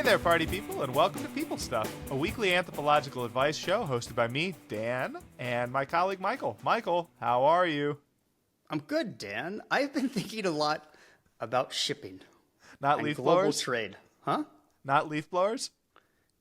Hey there, party people, and welcome to People Stuff, a weekly anthropological advice show hosted by me, Dan, and my colleague Michael. Michael, how are you? I'm good, Dan. I've been thinking a lot about shipping. Not and leaf global blowers? trade. Huh? Not leaf blowers?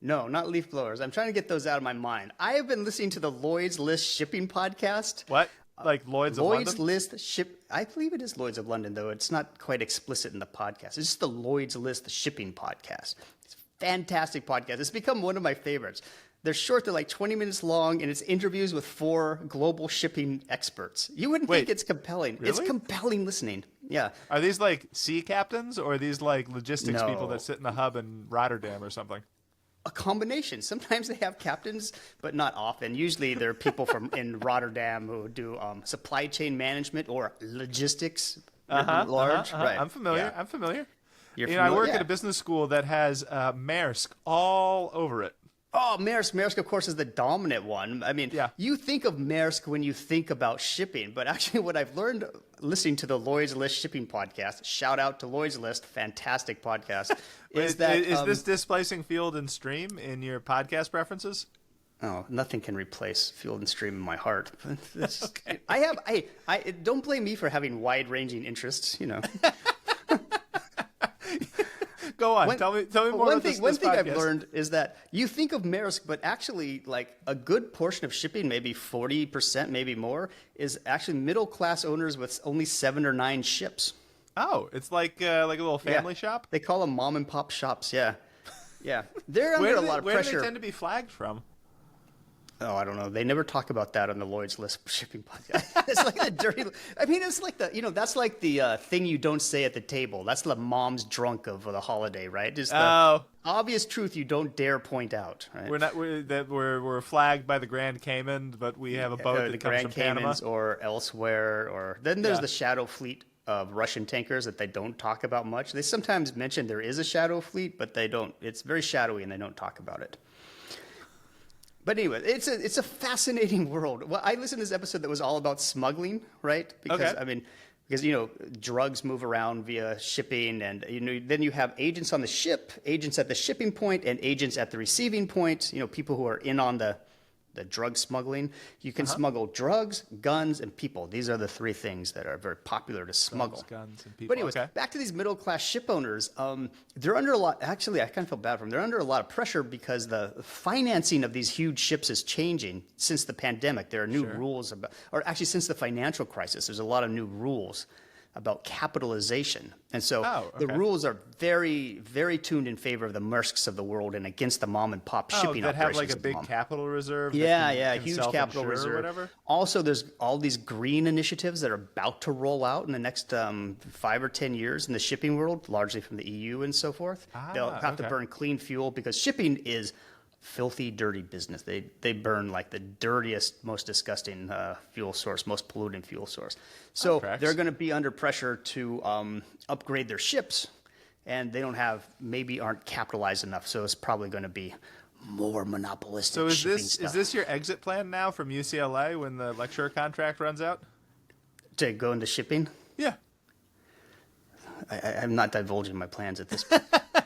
No, not leaf blowers. I'm trying to get those out of my mind. I have been listening to the Lloyd's List shipping podcast. What? Like Lloyd's of Lloyd's London? List ship. I believe it is Lloyd's of London, though. It's not quite explicit in the podcast. It's just the Lloyd's List shipping podcast. It's a fantastic podcast. It's become one of my favorites. They're short. They're like 20 minutes long, and it's interviews with 4 global shipping experts. You wouldn't think it's compelling. Really? It's compelling listening. Yeah. Are these like sea captains, or are these like logistics people No. that sit in the hub in Rotterdam or something? A combination. Sometimes they have captains, but not often. Usually they're people from in Rotterdam who do supply chain management or logistics. Large. Right. I'm familiar. Yeah. I'm familiar. You're I familiar? work Yeah. at a business school that has Maersk all over it. Oh, Maersk. Maersk, of course, is the dominant one. I mean, Yeah. you think of Maersk when you think about shipping, but actually what I've learned listening to the Lloyd's List shipping podcast, shout out to Lloyd's List, fantastic podcast, is that... Is this displacing Field and Stream in your podcast preferences? Oh, nothing can replace Field and Stream in my heart. Okay. I don't blame me for having wide-ranging interests, you know. Go on. Tell me more about this One thing I've podcast. learned is that you think of Maersk, but actually, like a good portion of shipping, maybe 40%, maybe more, is actually middle-class owners with only 7 or 9 ships. Oh, it's like a little family shop? They call them mom and pop shops. Yeah, yeah. They're under a lot of Where do pressure. they tend to be flagged from? Oh, I don't know. They never talk about that on the Lloyd's List shipping podcast. It's like the dirty. I mean, it's like that's like the thing you don't say at the table. That's the mom's drunk of the holiday, right? Just the obvious truth you don't dare point out. Right? We're flagged by the Grand Cayman, but we have a boat that the comes Grand from Panama. Caymans or elsewhere, or then there's Yeah. the shadow fleet of Russian tankers that they don't talk about much. They sometimes mention there is a shadow fleet, but they don't. It's very shadowy, and they don't talk about it. But anyway, it's a fascinating world. Well, I listened to this episode that was all about smuggling, right? Because Okay. because drugs move around via shipping, and then you have agents on the ship, agents at the shipping point, and agents at the receiving point. People who are in on the drug smuggling. You can smuggle drugs, guns, and people. These are the 3 things that are very popular to smuggle. Drugs, guns, and people. But anyways, Okay. back to these middle-class ship owners. They're under a lot. Actually, I kind of feel bad for them. They're under a lot of pressure because the financing of these huge ships is changing since the pandemic. There are new rules or actually since the financial crisis, there's a lot of new rules about capitalization. And so the rules are very, very tuned in favor of the Maersks of the world and against the mom and pop shipping that have operations. like a of the big mom. capital reserve. Yeah, can huge self-insure capital or reserve. whatever. Also, there's all these green initiatives that are about to roll out in the next 5 or 10 years in the shipping world, largely from the EU and so forth. They'll have to burn clean fuel because shipping is filthy, dirty business. They burn like the dirtiest, most disgusting fuel source, most polluting fuel source. So they're going to be under pressure to upgrade their ships, and they aren't capitalized enough. So it's probably going to be more monopolistic. So is shipping this stuff. is this your exit plan now from UCLA when the lecturer contract runs out? To go into shipping? Yeah. I'm not divulging my plans at this point.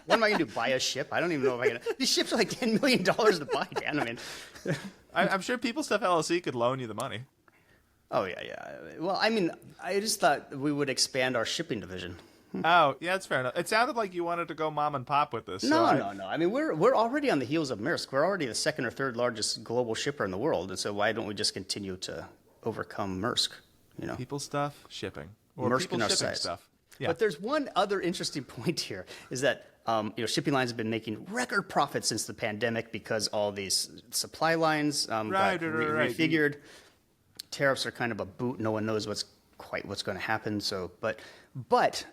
What am I going to do? Buy a ship? I don't even know if I can. These ships are like $10 million to buy, Dan. I mean, I'm sure People Stuff LLC could loan you the money. oh yeah. Well, I mean, I just thought we would expand our shipping division. Oh, yeah, that's fair enough. It sounded like you wanted to go mom and pop with this. No. I mean, we're already on the heels of Maersk. We're already the 2nd or 3rd largest global shipper in the world, and so why don't we just continue to overcome Maersk? People stuff, shipping. Or Maersk people in our shipping size. stuff. Yeah. But there's one other interesting point here is that shipping lines have been making record profits since the pandemic because all these supply lines got refigured. Tariffs are kind of a boot. No one knows what's going to happen. So, but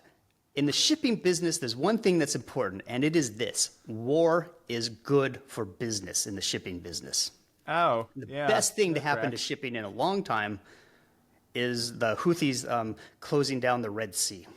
in the shipping business, there's one thing that's important, and it is this: war is good for business in the shipping business. Oh, The yeah. best thing to that happen to tracks. shipping in a long time is the Houthis closing down the Red Sea.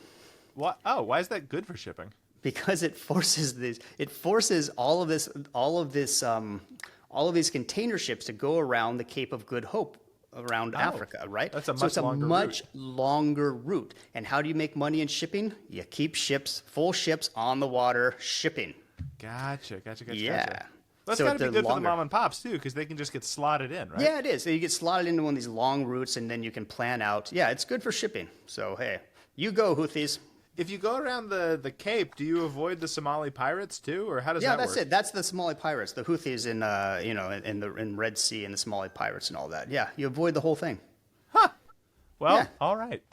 What? Oh, why is that good for shipping? Because it forces all of these container ships to go around the Cape of Good Hope around Africa, right? That's a so much it's a longer much route. longer route. And how do you make money in shipping? You keep full ships on the water shipping. Gotcha. Yeah. That's So got to be they're good for the longer. mom and pops too, because they can just get slotted in, right? Yeah, it is. So you get slotted into one of these long routes, and then you can plan out. Yeah, it's good for shipping. So, hey, you go, Houthis. If you go around the Cape, do you avoid the Somali pirates too, or how does Yeah, that that's work? it. That's the Somali pirates, the Houthis in Red Sea and the Somali pirates and all that. Yeah, you avoid the whole thing. Huh. Well, Yeah. all right.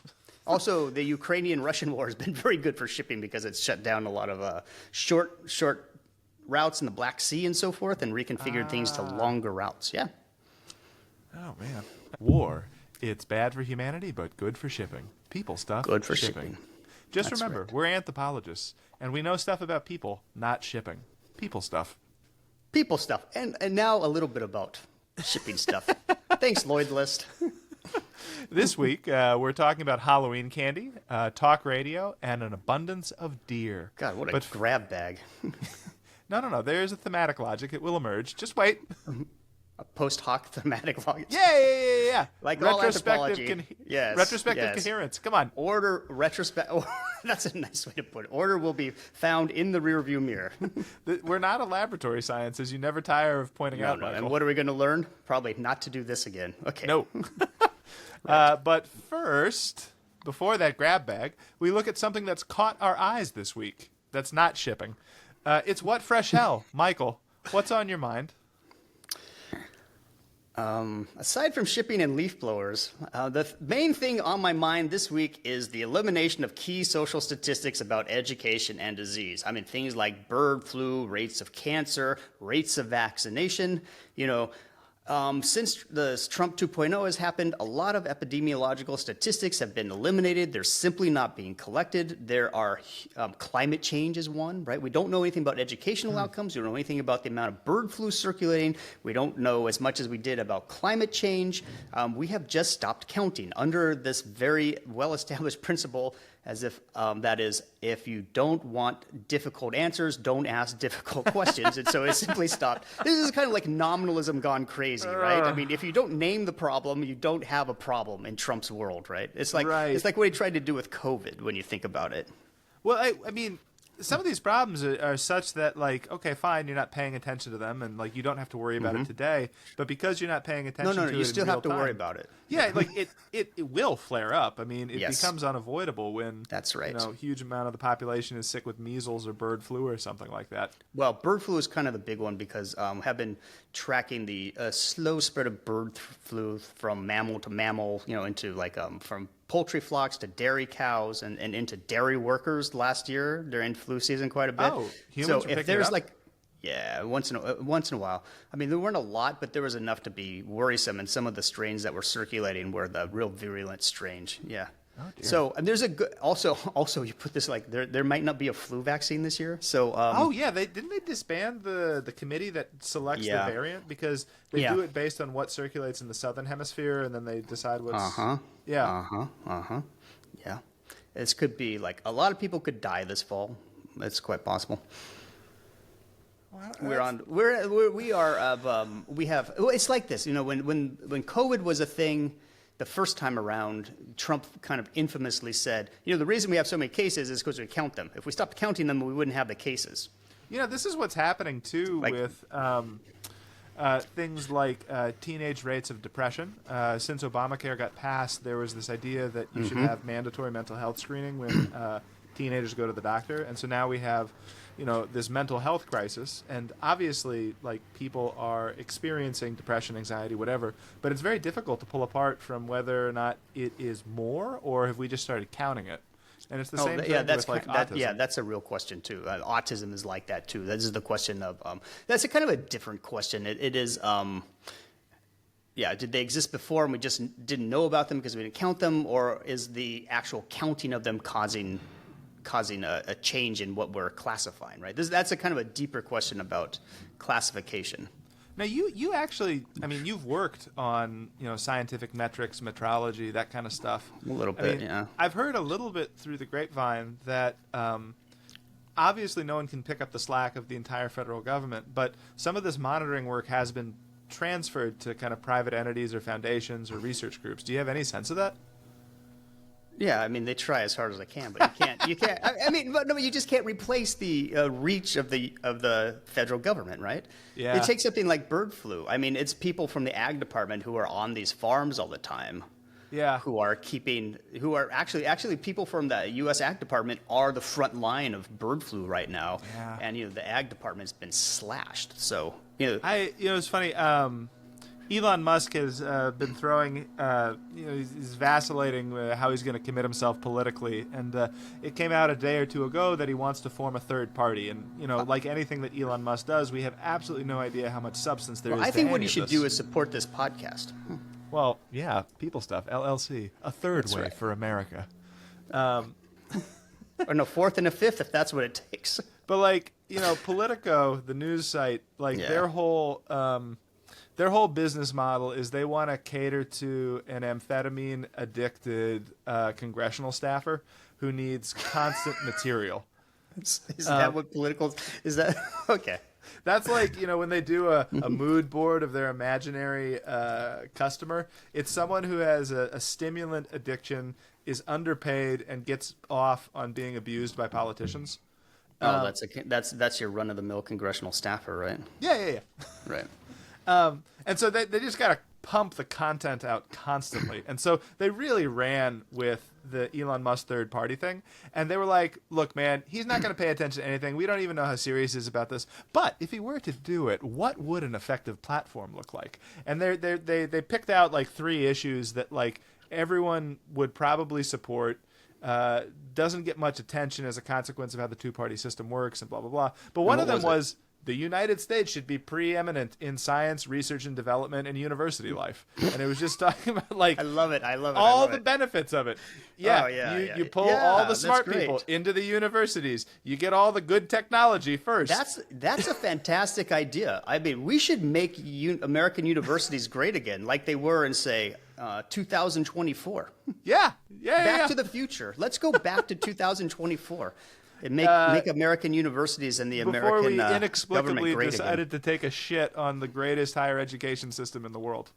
Also, the Ukrainian-Russian war has been very good for shipping because it's shut down a lot of short routes in the Black Sea and so forth, and reconfigured things to longer routes. Yeah. Oh man, war. It's bad for humanity, but good for shipping. People stuff. Good for shipping. Just That's remember, right. we're anthropologists, and we know stuff about people, not shipping. People stuff. People stuff, and now a little bit about shipping stuff. Thanks, Lloyd List. This week, we're talking about Halloween candy, talk radio, and an abundance of deer. God, what a grab bag. No. There's a thematic logic. It will emerge. Just wait. A post hoc thematic log. Yeah. Like all retrospective, anthropology. Yes, retrospective yes. coherence. Come on. Order retrospect. Oh, that's a nice way to put it. Order will be found in the rearview mirror. We're not a laboratory science, as you never tire of pointing out, Michael. And what are we going to learn? Probably not to do this again. Okay. No. But first, before that grab bag, we look at something that's caught our eyes this week. That's not shipping. It's What Fresh Hell. Michael, what's on your mind? Aside from shipping and leaf blowers, the main thing on my mind this week is the elimination of key social statistics about education and disease. I mean, things like bird flu, rates of cancer, rates of vaccination. Since the Trump 2.0 has happened, a lot of epidemiological statistics have been eliminated. They're simply not being collected. There are climate change is one, right? We don't know anything about educational outcomes. We don't know anything about the amount of bird flu circulating. We don't know as much as we did about climate change. We have just stopped counting under this very well-established principle, as if that is, if you don't want difficult answers, don't ask difficult questions. And so it simply stopped. This is kind of like nominalism gone crazy, right? I mean, if you don't name the problem, you don't have a problem in Trump's world, right? It's like It's like what he tried to do with COVID when you think about it. Well, I mean, some of these problems are such that, like, okay, fine, you're not paying attention to them, and like you don't have to worry about it today. But because you're not paying attention to it, you still have to worry time, about it. Yeah, like it will flare up. I mean, it Yes. becomes unavoidable when That's right. a huge amount of the population is sick with measles or bird flu or something like that. Well, bird flu is kind of the big one because have been tracking the slow spread of bird flu from mammal to mammal, into like from poultry flocks to dairy cows and into dairy workers last year during flu season quite a bit. Oh, humans so were if picking it there's up? once in a while. I mean, there weren't a lot, but there was enough to be worrisome. And some of the strains that were circulating were the real virulent strains. Yeah. Oh, dear. So and there's a good also you put this like there might not be a flu vaccine this year. So They disband the committee that selects Yeah. the variant because they Yeah. do it based on what circulates in the southern hemisphere, and then they decide what's Yeah. This could be like a lot of people could die this fall. It's quite possible. It's like this, when COVID was a thing the first time around, Trump kind of infamously said, the reason we have so many cases is because we count them. If we stopped counting them, we wouldn't have the cases. This is what's happening too with things like teenage rates of depression. Since Obamacare got passed, there was this idea that you should have mandatory mental health screening when teenagers go to the doctor, and so now we have this mental health crisis, and obviously like people are experiencing depression, anxiety, whatever, but it's very difficult to pull apart from whether or not it is more or have we just started counting it. And it's the same thing with like autism. That's a real question too. Autism is like that too. This is the question of that's a kind of a different question. It is did they exist before and we just didn't know about them because we didn't count them, or is the actual counting of them causing a change in what we're classifying, right? That's a kind of a deeper question about classification. Now, you actually, I mean, you've worked on, scientific metrics, metrology, that kind of stuff. A little bit, yeah. I've heard a little bit through the grapevine that obviously no one can pick up the slack of the entire federal government, but some of this monitoring work has been transferred to kind of private entities or foundations or research groups. Do you have any sense of that? Yeah, I mean they try as hard as they can, but you can't. I mean, but no, you just can't replace the reach of the federal government, right? Yeah. It takes something like bird flu. I mean, it's people from the ag department who are on these farms all the time. Yeah. Who are actually people from the U.S. Ag Department are the front line of bird flu right now, Yeah. and the Ag Department's been slashed. So it's funny. Elon Musk has been throwing, he's vacillating how he's going to commit himself politically, and it came out a day or two ago that he wants to form a third party. And like anything that Elon Musk does, we have absolutely no idea how much substance there is. I think to what any you of should this. do is support this podcast. Well, yeah, People Stuff, LLC, a third That's way right. for America. Or no, fourth and a fifth, if that's what it takes. But like, Politico, the news site, like their whole business model is they want to cater to an amphetamine addicted congressional staffer who needs constant material. Is that what political is that? Okay. That's like, when they do a mood board of their imaginary customer, it's someone who has a stimulant addiction, is underpaid, and gets off on being abused by politicians. That's your run of the mill congressional staffer, right? Yeah. Right. And so they just got to pump the content out constantly. And so they really ran with the Elon Musk third party thing. And they were like, look, man, he's not going to pay attention to anything. We don't even know how serious he is about this. But if he were to do it, what would an effective platform look like? And they picked out like 3 issues that like everyone would probably support. Doesn't get much attention as a consequence of how the two-party system works and blah, blah, blah. But one of them was the United States should be preeminent in science, research and development, and university life. And it was just talking about like I love it. All the benefits of it. Yeah, you pull all the smart people into the universities. You get all the good technology first. That's a fantastic idea. I mean, we should make American universities great again, like they were in, say, 2024. Back to the future. Let's go back to 2024. And make American universities and the American before we government inexplicably great decided again. to take a shit on the greatest higher education system in the world.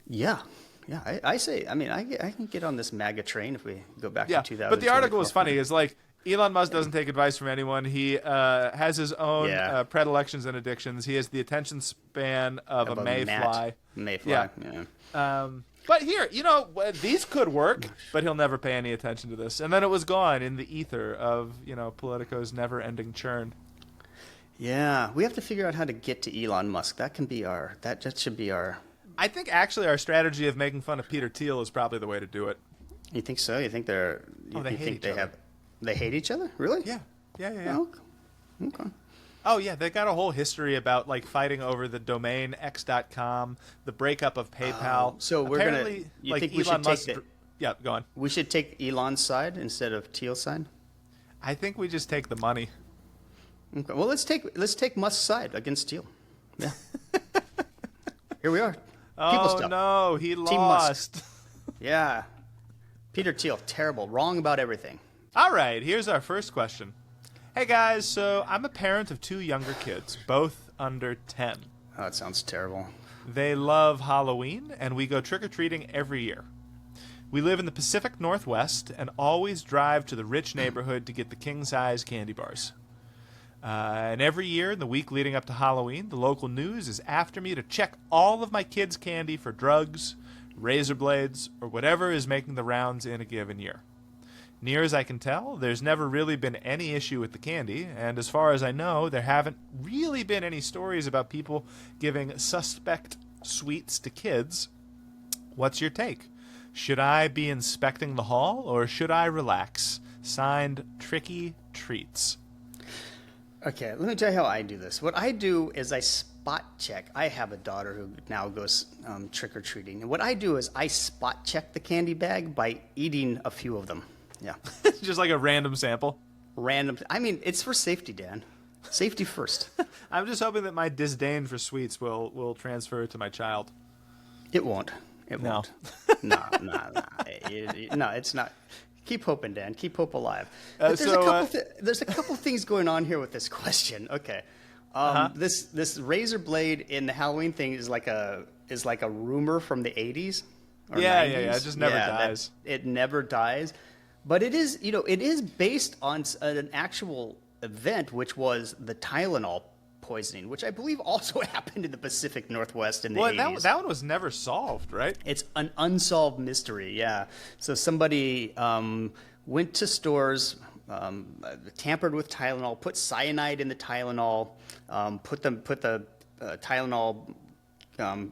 Yeah. I say. I mean, I can get on this MAGA train if we go back to 2000. But the article was funny. It's like Elon Musk doesn't take advice from anyone. He has his own predilections and addictions. He has the attention span of a mayfly. Mayfly. Yeah. But here, these could work, but he'll never pay any attention to this. And then it was gone in the ether of, Politico's never-ending churn. Yeah, we have to figure out how to get to Elon Musk. That should be our. I think actually our strategy of making fun of Peter Thiel is probably the way to do it. You think so? You think they're? They hate each other. They hate each other? Really? Yeah. Oh, okay. Oh, yeah, they got a whole history about, like, fighting over the domain x.com, the breakup of PayPal. So we're apparently, gonna. You like, think we Elon should Musk, take Yeah, go on. We should take Elon's side instead of Thiel's side? I think we just take the money. Okay. Well, let's take Musk's side against Thiel. Yeah. Here we are. People stuff. No, he Team lost. Musk. Yeah. Peter Thiel, terrible. Wrong about everything. All right, here's our first question. Hey, guys, so I'm a parent of 2 younger kids, both under 10. Oh, that sounds terrible. They love Halloween, and we go trick-or-treating every year. We live in the Pacific Northwest and always drive to the rich neighborhood to get the king-size candy bars. And every year, in the week leading up to Halloween, the local news is after me to check all of my kids' candy for drugs, razor blades, or whatever is making the rounds in a given year. Near as I can tell, there's never really been any issue with the candy, and as far as I know, there haven't really been any stories about people giving suspect sweets to kids. What's your take? Should I be inspecting the haul, or should I relax? Signed, Tricky Treats. Okay, let me tell you how I do this. What I do is I spot check. I have a daughter who now goes trick-or-treating, and what I do is I spot check the candy bag by eating a few of them. Yeah. Just like a random sample? Random. I mean, it's for safety, Dan. Safety first. I'm just hoping that my disdain for sweets will transfer to my child. It won't. It No. won't. No. No, it's not. Keep hoping, Dan. Keep hope alive. But there's a couple things going on here with this question. Okay. This razor blade in the Halloween thing is like a rumor from the 80s. or Yeah, 90s. yeah. It just never dies. It never dies. But it is, it is based on an actual event, which was the Tylenol poisoning, which I believe also happened in the Pacific Northwest in the 80s. That one was never solved, right? It's an unsolved mystery, yeah. So somebody went to stores, tampered with Tylenol, put cyanide in the Tylenol, put the Tylenol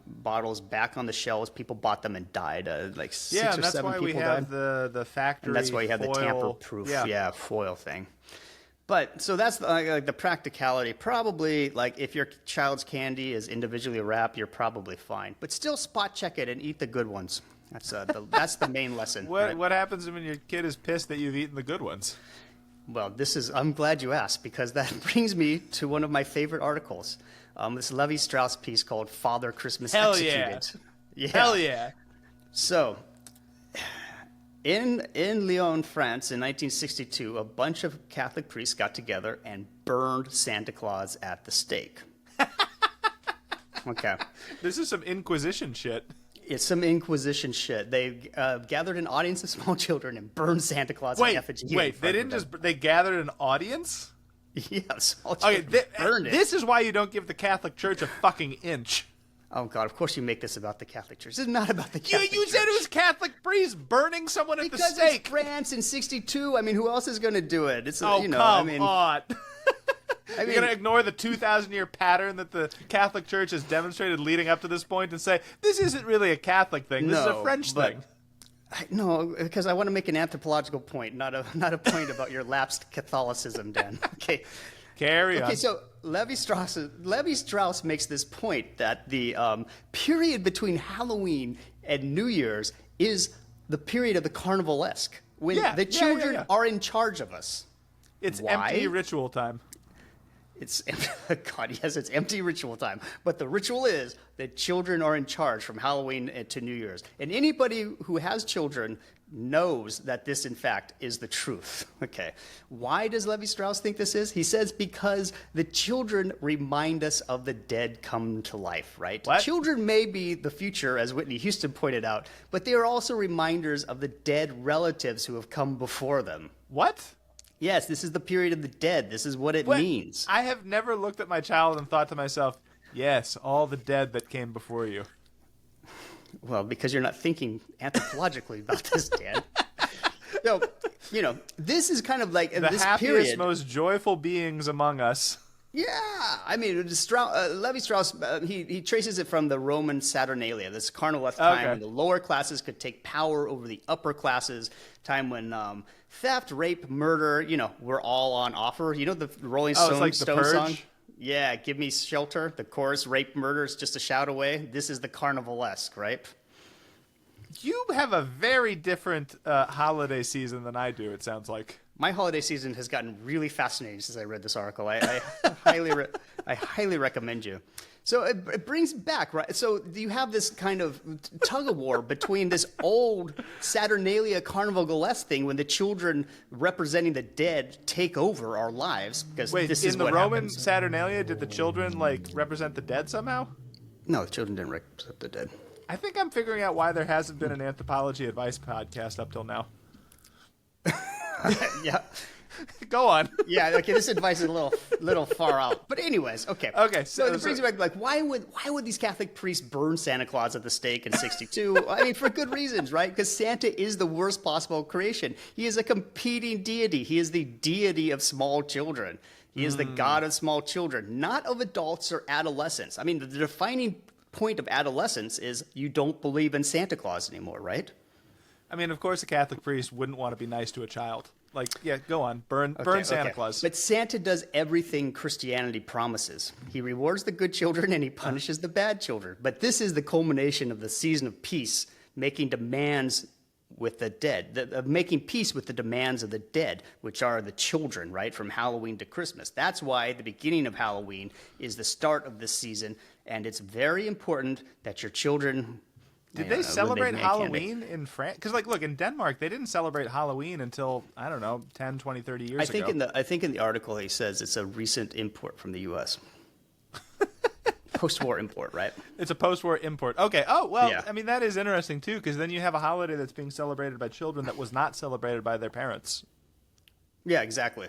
bottles back on the shelves. People bought them and died. Like 6 or 7 people died. Yeah, and that's why we have the factory. And that's why you have foil. the tamper-proof, foil thing. But so that's like the practicality. Probably, like, if your child's candy is individually wrapped, you're probably fine. But still, spot check it and eat the good ones. That's the main lesson. What happens when your kid is pissed that you've eaten the good ones? Well, I'm glad you asked, because that brings me to one of my favorite articles. This Levi Strauss piece called "Father Christmas Executed." Yeah. Hell yeah! So, in Lyon, France, in 1962, a bunch of Catholic priests got together and burned Santa Claus at the stake. Okay. This is some Inquisition shit. It's some Inquisition shit. They gathered an audience of small children and burned Santa Claus in effigy. Wait, they gathered an audience? Yeah, small children burned it. This is why you don't give the Catholic Church a fucking inch. Oh, God, of course you make this about the Catholic Church. This is not about the Catholic Church. You said it was Catholic priests burning someone at the stake. Because it's France in 62. I mean, who else is going to do it? It's, come on. You're going to ignore the 2,000-year pattern that the Catholic Church has demonstrated leading up to this point and say, this isn't really a Catholic thing. This is a French thing. No, because I want to make an anthropological point, not a point about your lapsed Catholicism, Dan. Okay. Carry on. Okay, so Levi Strauss makes this point that the period between Halloween and New Year's is the period of the carnivalesque, when the children are in charge of us. It's empty ritual time. It's empty ritual time. But the ritual is that children are in charge from Halloween to New Year's. And anybody who has children knows that this, in fact, is the truth. Okay. Why does Levi Strauss think this is? He says because the children remind us of the dead come to life, right? What? Children may be the future, as Whitney Houston pointed out, but they are also reminders of the dead relatives who have come before them. What? Yes, this is the period of the dead. This is what it means. I have never looked at my child and thought to myself, yes, all the dead that came before you. Well, because you're not thinking anthropologically about this, Dan. So, this is kind of like the this happiest, period. most joyful beings among us. Yeah, I mean, Levi Strauss, he traces it from the Roman Saturnalia, this carnivalesque time when the lower classes could take power over the upper classes, time when theft, rape, murder, were all on offer. You know the Rolling Stones like the Purge song? Yeah, Give Me Shelter, the chorus, rape, murder is just a shout away. This is the carnivalesque, right? You have a very different holiday season than I do, it sounds like. My holiday season has gotten really fascinating since I read this article. I highly recommend you. So it brings back, right? So you have this kind of tug-of-war between this old Saturnalia carnivalesque thing when the children representing the dead take over our lives. Because this is in the what Roman happens. Saturnalia, did the children, represent the dead somehow? No, the children didn't represent the dead. I think I'm figuring out why there hasn't been an anthropology advice podcast up till now. Yeah. Go on. Yeah, okay, this advice is a little far out. But anyways, okay. Okay. So it brings me back, why would these Catholic priests burn Santa Claus at the stake in 62? I mean, for good reasons, right? Because Santa is the worst possible creation. He is a competing deity. He is the deity of small children. He is the god of small children, not of adults or adolescents. I mean, the defining point of adolescence is you don't believe in Santa Claus anymore, right? I mean, of course, a Catholic priest wouldn't want to be nice to a child. Go on, burn Santa Claus. But Santa does everything Christianity promises. He rewards the good children and he punishes the bad children. But this is the culmination of the season of peace, making demands with the dead, making peace with the demands of the dead, which are the children, right, from Halloween to Christmas. That's why the beginning of Halloween is the start of this season, and it's very important that your children... Did they celebrate Halloween in France? Because, look, in Denmark, they didn't celebrate Halloween until, 10, 20, 30 years ago. I think in the article he says it's a recent import from the U.S. Post-war import, right? It's a post-war import. Okay. Oh, well, Yeah. I mean, that is interesting, too, because then you have a holiday that's being celebrated by children that was not celebrated by their parents. Yeah, exactly,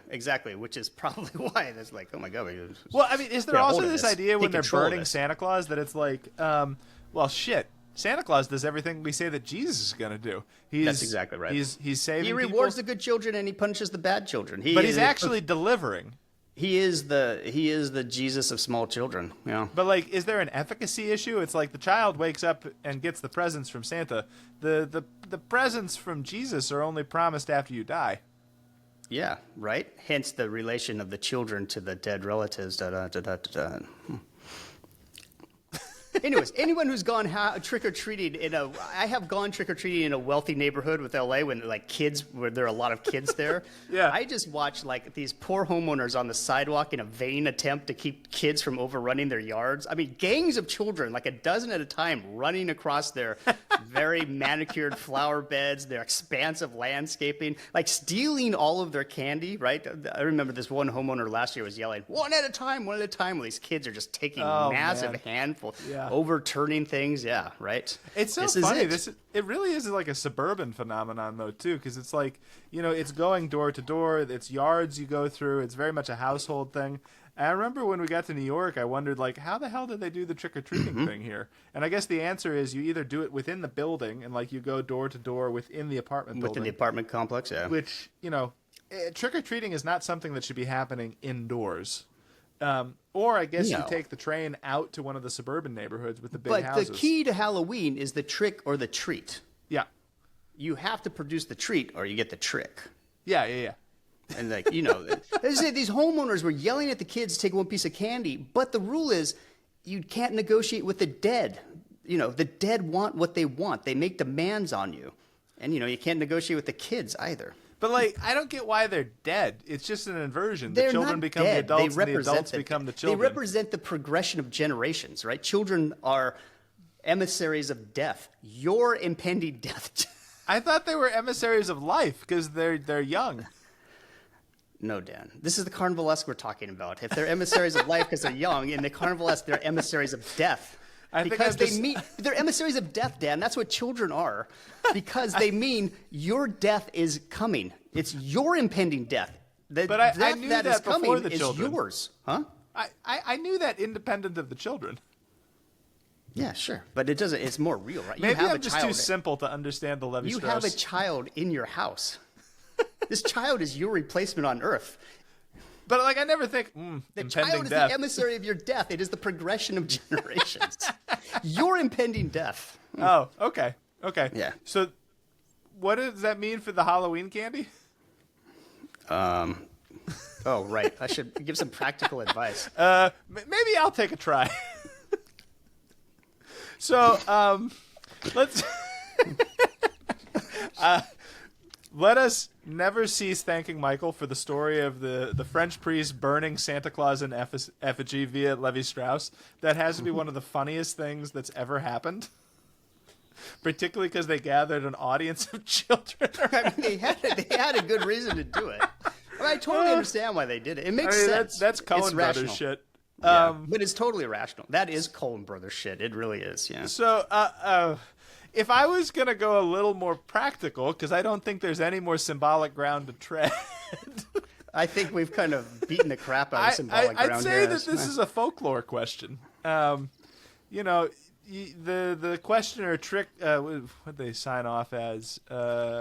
which is probably why it's like, oh my God. Well, I mean, is there also this idea when Take they're control of burning this. Santa Claus that it's like, well, shit, Santa Claus does everything we say that Jesus is going to do. That's exactly right. He's saving He rewards people, the good children and he punishes the bad children. but he's actually delivering. He is the Jesus of small children. Yeah. But, like, is there an efficacy issue? It's like the child wakes up and gets the presents from Santa. The presents from Jesus are only promised after you die. Yeah, right? Hence the relation of the children to the dead relatives. Anyways, anyone who's gone trick-or-treating I have gone trick-or-treating in a wealthy neighborhood with LA where there are a lot of kids there. Yeah. I just watch like these poor homeowners on the sidewalk in a vain attempt to keep kids from overrunning their yards. I mean, gangs of children, like a dozen at a time, running across their very manicured flower beds, their expansive landscaping, like stealing all of their candy, right? I remember this one homeowner last year was yelling, one at a time, while these kids are just taking massive handfuls. Yeah. Overturning things, yeah, right. It's so This funny. Is it. It really is like a suburban phenomenon, though, too, because it's like, it's going door to door. It's yards you go through. It's very much a household thing. And I remember when we got to New York, I wondered, like, how the hell did they do the trick-or-treating thing here? And I guess the answer is you either do it within the building and, like, you go door to door within the apartment building. Within the apartment complex, yeah. Which, trick-or-treating is not something that should be happening indoors. Or I guess you take the train out to one of the suburban neighborhoods with the big houses. But the key to Halloween is the trick or the treat. Yeah. You have to produce the treat or you get the trick. Yeah. And these homeowners were yelling at the kids to take one piece of candy, but the rule is you can't negotiate with the dead. The dead want what they want. They make demands on you. And, you can't negotiate with the kids either. But, like, I don't get why they're dead. It's just an inversion. They're the children not become dead. the adults, and the adults become the children. They represent the progression of generations, right? Children are emissaries of death. Your impending death. I thought they were emissaries of life because they're young. No, Dan. This is the Carnivalesque we're talking about. If they're emissaries of life because they're young, in the Carnivalesque, they're emissaries of death. They're emissaries of death, Dan. That's what children are. Because they mean your death is coming. It's your impending death. The But I death knew that is that before coming the is children. yours. Huh? I knew that independent of the children. Yeah, sure. But it doesn't. It's more real, right? Maybe I'm just too simple to understand the Levi-Strauss. You have a child in your house. This child is your replacement on Earth. But, like, I never think, The impending child is death. the emissary of your death. It is the progression of generations. Your impending death. Oh, okay. Yeah. So what does that mean for the Halloween candy? Oh, right. I should give some practical advice. Maybe I'll take a try. So, let's... let us never cease thanking Michael for the story of the French priest burning Santa Claus in effigy via Levi-Strauss. That has to be one of the funniest things that's ever happened. Particularly because they gathered an audience of children. I mean, they had a good reason to do it. I totally understand why they did it. It makes sense. That's Coen It's Brothers rational. shit. Yeah, but it's totally irrational. That is Coen Brothers shit. It really is, yeah. So, if I was going to go a little more practical, because I don't think there's any more symbolic ground to tread. I think we've kind of beaten the crap out of symbolic ground I'd say here. that this is a folklore question. The questioner what they sign off as?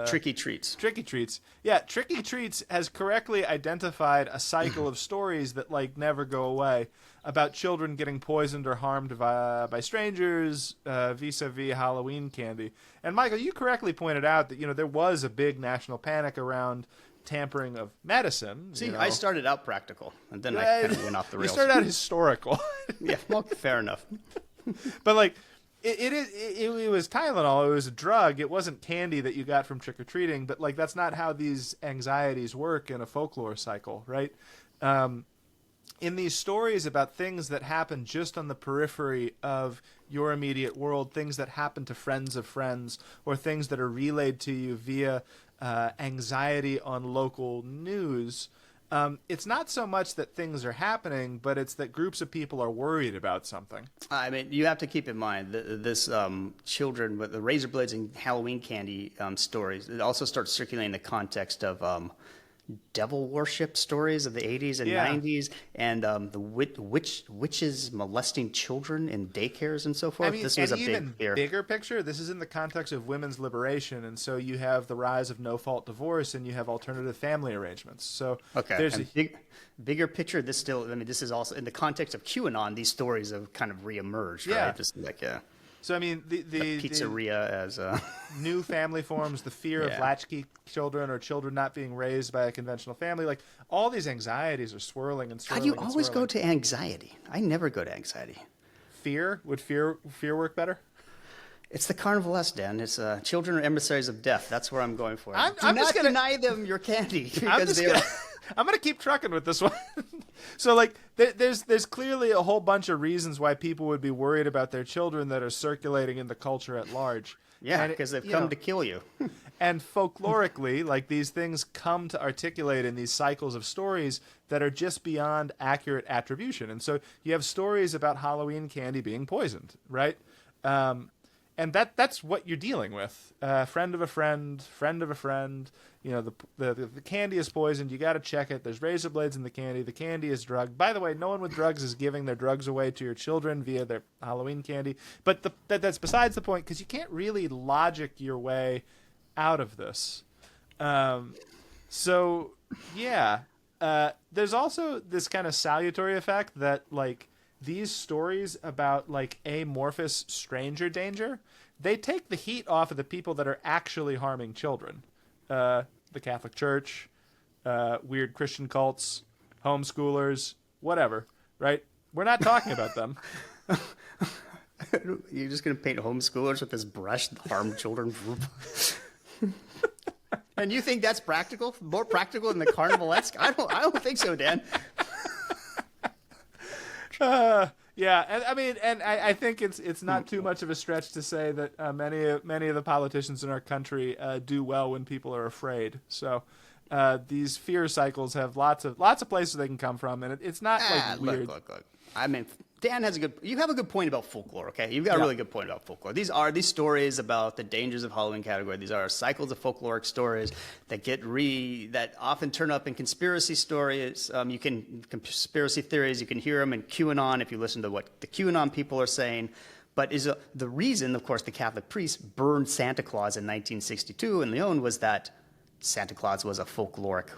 Tricky treats. Tricky Treats. Yeah, Tricky Treats has correctly identified a cycle of stories that, like, never go away about children getting poisoned or harmed by strangers vis-a-vis Halloween candy. And, Michael, you correctly pointed out that, there was a big national panic around tampering of medicine. See, I started out practical, and then I kind of went off the rails. You started out historical. Yeah, well, fair enough. But, like, it was Tylenol. It was a drug. It wasn't candy that you got from trick-or-treating. But, like, that's not how these anxieties work in a folklore cycle, right? In these stories about things that happen just on the periphery of your immediate world, things that happen to friends of friends, or things that are relayed to you via anxiety on local news, it's not so much that things are happening, but it's that groups of people are worried about something. I mean, you have to keep in mind this children with the razor blades and Halloween candy stories. It also starts circulating in the context of devil worship stories of the 80s and 90s, and the witches molesting children in daycares and so forth. I mean, this was a even big bigger picture. This is in the context of women's liberation, and so you have the rise of no-fault divorce, and you have alternative family arrangements. So there's bigger picture. This is also in the context of QAnon. These stories have kind of reemerged, yeah. right? Just like So I mean, the pizzeria as new family forms, the fear of latchkey children or children not being raised by a conventional family, like all these anxieties are swirling and swirling. How do you always go to anxiety? I never go to anxiety. Fear? Would fear work better? It's the Carnivalesque, Dan. It's children are emissaries of death. That's where I'm going for. I'm not just gonna deny them your candy I'm gonna keep trucking with this one. So like, there's clearly a whole bunch of reasons why people would be worried about their children that are circulating in the culture at large. Yeah, because they've come to kill you. And folklorically, like these things come to articulate in these cycles of stories that are just beyond accurate attribution. And so you have stories about Halloween candy being poisoned, right? And that's what you're dealing with. Friend of a friend of a friend. You know, the candy is poisoned. You got to check it. There's razor blades in the candy. The candy is drugged. By the way, no one with drugs is giving their drugs away to your children via their Halloween candy. But that's besides the point, because you can't really logic your way out of this. So, yeah. There's also this kind of salutary effect that, like, these stories about, like, amorphous stranger danger, they take the heat off of the people that are actually harming children. The Catholic Church, weird Christian cults, homeschoolers, whatever, right? We're not talking about them. You're just going to paint homeschoolers with this brush, harm children group. And you think that's practical? More practical than the Carnivalesque? I don't think so, Dan. Yeah, and I mean, and I think it's not too much of a stretch to say that many of the politicians in our country do well when people are afraid. So these fear cycles have lots of places they can come from, and it's not like weird. Look. I mean, Dan has you have a good point about folklore, okay? You've got a really good point about folklore. These stories about the dangers of Halloween category. These are cycles of folkloric stories that that often turn up in conspiracy stories. Conspiracy theories, you can hear them in QAnon if you listen to what the QAnon people are saying. But the reason, of course, the Catholic priests burned Santa Claus in 1962 in Lyon was that Santa Claus was a folkloric.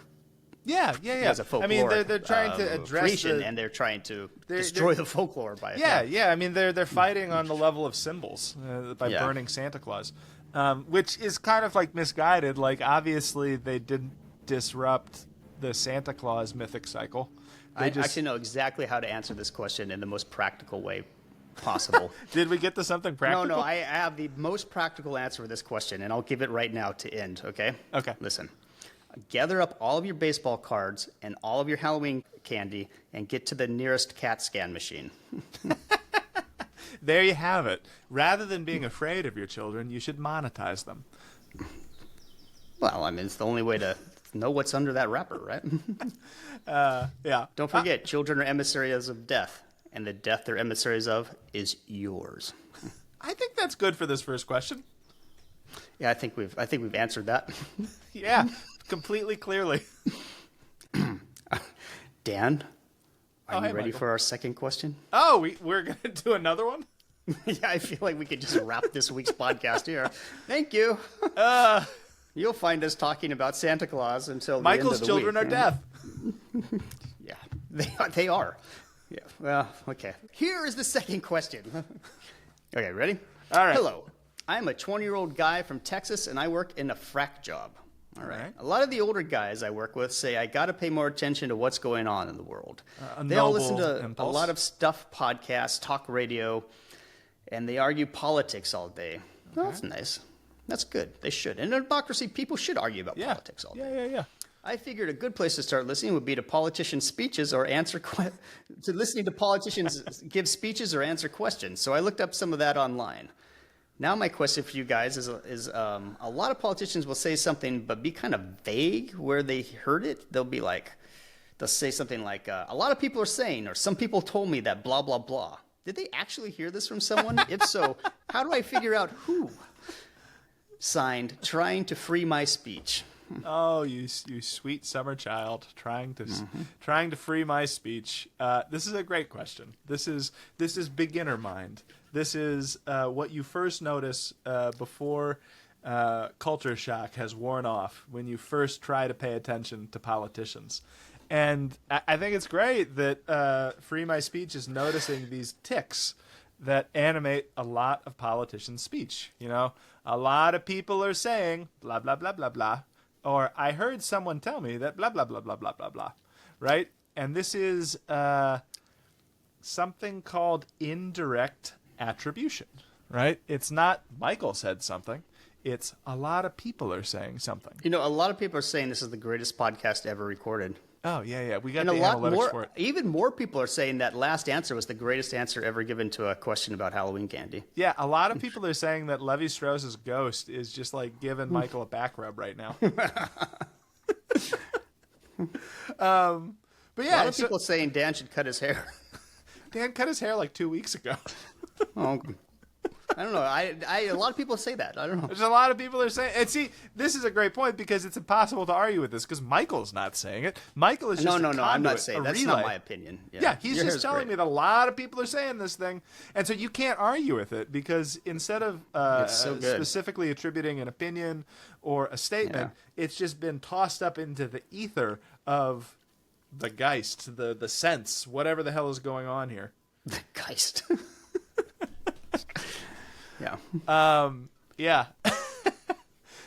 Yeah. I mean, they're trying to address creation, and they're trying to destroy the folklore by it. Yeah. I mean, they're fighting on the level of symbols by burning Santa Claus, which is kind of like misguided. Like, obviously, they didn't disrupt the Santa Claus mythic cycle. I actually know exactly how to answer this question in the most practical way possible. Did we get to something practical? No. I have the most practical answer for this question, and I'll give it right now to end. Okay. Okay. Listen. Gather up all of your baseball cards and all of your Halloween candy and get to the nearest CAT scan machine. There you have it. Rather than being afraid of your children, you should monetize them. Well, I mean, it's the only way to know what's under that wrapper, right? Yeah. Don't forget, children are emissaries of death, and the death they're emissaries of is yours. I think that's good for this first question. Yeah, I think we've answered that. Yeah. Completely clearly. Dan, are you ready Michael. for our second question? Oh, we're going to do another one? Yeah, I feel like we could just wrap this week's podcast here. Thank you. You'll find us talking about Santa Claus until Michael's the end of the children week. are deaf. Yeah, they are. Yeah. Well, okay. Here is the second question. Okay, ready? All right. Hello. I'm a 20-year-old guy from Texas, and I work in a frack job. All right. A lot of the older guys I work with say I got to pay more attention to what's going on in the world. They all listen to impulse. a lot of stuff, podcasts, talk radio, and they argue politics all day. Well, that's nice. That's good. They should. In a democracy, people should argue about politics all day. Yeah. I figured a good place to start listening would be to politicians' speeches or to listening to politicians give speeches or answer questions. So I looked up some of that online. Now my question for you guys is a lot of politicians will say something but be kind of vague where they heard it. They'll be like, they'll say something like, a lot of people are saying, or some people told me that blah, blah, blah. Did they actually hear this from someone? If so, how do I figure out who? Signed, trying to free my speech. Oh, you sweet summer child, trying to free my speech. This is a great question. This is beginner mind. This is what you first notice before culture shock has worn off, when you first try to pay attention to politicians. And I think it's great that Free My Speech is noticing these tics that animate a lot of politicians' speech. You know, a lot of people are saying blah, blah, blah, blah, blah. Or I heard someone tell me that blah, blah, blah, blah, blah, blah, blah. Right? And this is something called indirect attribution. Right? It's not Michael said something. It's a lot of people are saying something. You know, a lot of people are saying this is the greatest podcast ever recorded. Oh, yeah. We got and the a lot analytics more, for it. even more people are saying that last answer was the greatest answer ever given to a question about Halloween candy. Yeah, a lot of people are saying that Levi Strauss's ghost is just like giving Michael a back rub right now. But yeah, a lot of people saying Dan should cut his hair. Dan cut his hair like 2 weeks ago. Oh, I don't know. A lot of people say that. I don't know. There's a lot of people are saying, and see, this is a great point because it's impossible to argue with this because Michael's not saying it. Michael is just no. I'm not conduit, saying a that's relay. not my opinion. Yeah, he's Your just hair's telling great. me that a lot of people are saying this thing, and so you can't argue with it because instead of It's so good. specifically attributing an opinion or a statement, it's just been tossed up into the ether of the Geist, the sense, whatever the hell is going on here. The Geist. Yeah. Yeah.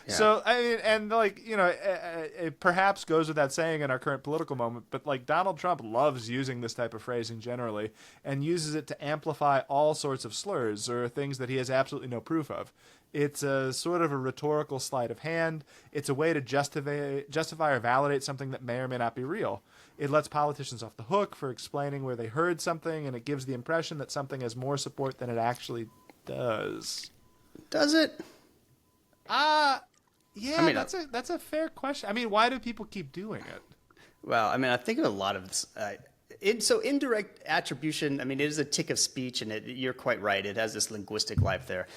So, I mean, and like, you know, it perhaps goes without saying in our current political moment, but like Donald Trump loves using this type of phrasing generally and uses it to amplify all sorts of slurs or things that he has absolutely no proof of. It's a sort of a rhetorical sleight of hand. It's a way to justify or validate something that may or may not be real. It lets politicians off the hook for explaining where they heard something, and it gives the impression that something has more support than it actually does. Does it? Yeah, I mean, that's a fair question. I mean, why do people keep doing it? Well, I mean, I think of a lot of this. So indirect attribution, I mean, it is a tick of speech, and you're quite right. It has this linguistic life there.